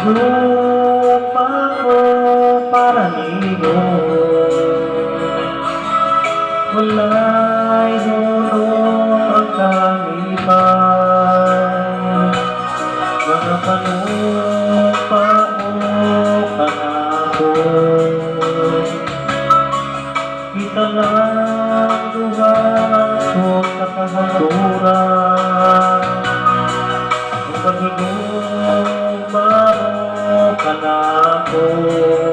Lupa ko para ligo, wala'y hulong ang kalipay. Mga panupa o panahon, kita lang dumansot sa kahanturan. Ang pag-inuma mo panahon,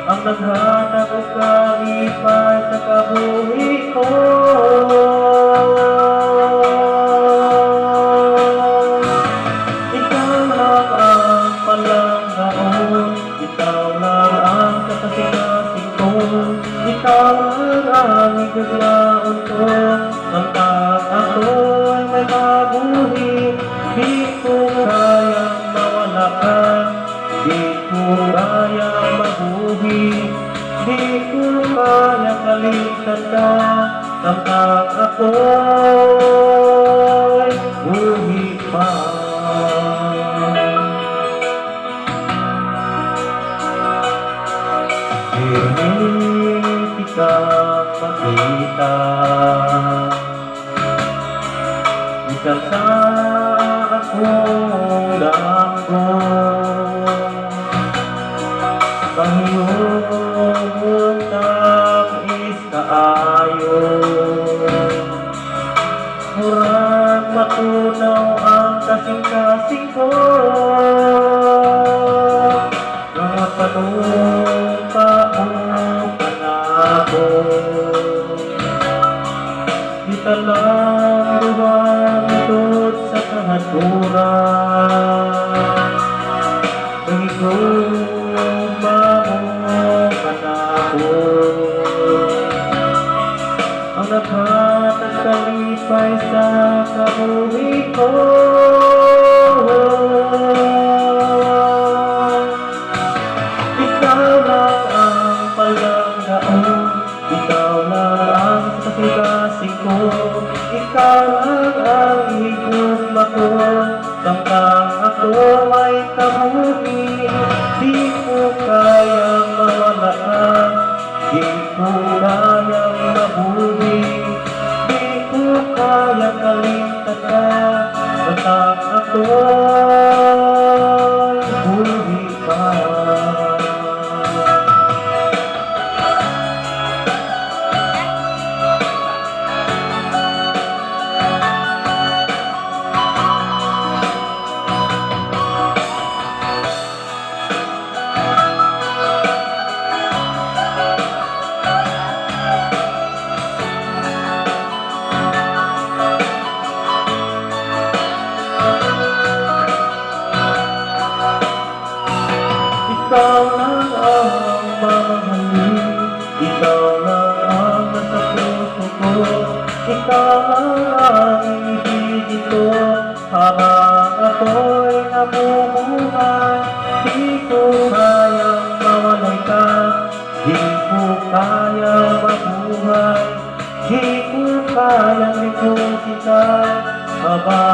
ang naghanap o kalipay sa kabuhi ko. Ikaw lang ang palanggaon, ikaw lang ang kakasing-kasing ko, ikaw lang ang igaglaon ko. Hanggang ako'y may mabuhi, di ko kayang mawala ka, di ko kayang mabuhi, di ko kayang kalimutan ka. Hanggang ako'y buhi pa. Hindi ka makita, ikaw sa akong damgo, Panginoon nais kaayo. Murag matunaw ang kasing-kasing ko, mga panumpa o panahon, kita lang lumantod sa kahanturan. Pag-iguma mo panahon, ang naghatag kalipay sa kabuhi ko. Ikaw lang ang palanggaon, ikaw lang ang kasing-kasing ko, ikaw lang ang higugma ko. Hanggang ako ay kabuhi, di ko kayang mawala ka, di ko kayang mabuhi, di ko kayang kalimutan ka. Hanggang ako'y buhi pa. Ikaw lang ang mahalin, ikaw lang ang nasa puso ko, ikaw lang ang ibigin ko. Habang ako'y namumuhay, di ko kayang mawalay ka, di ko kayang mabuhay, di ko kayang limutin ka. Habang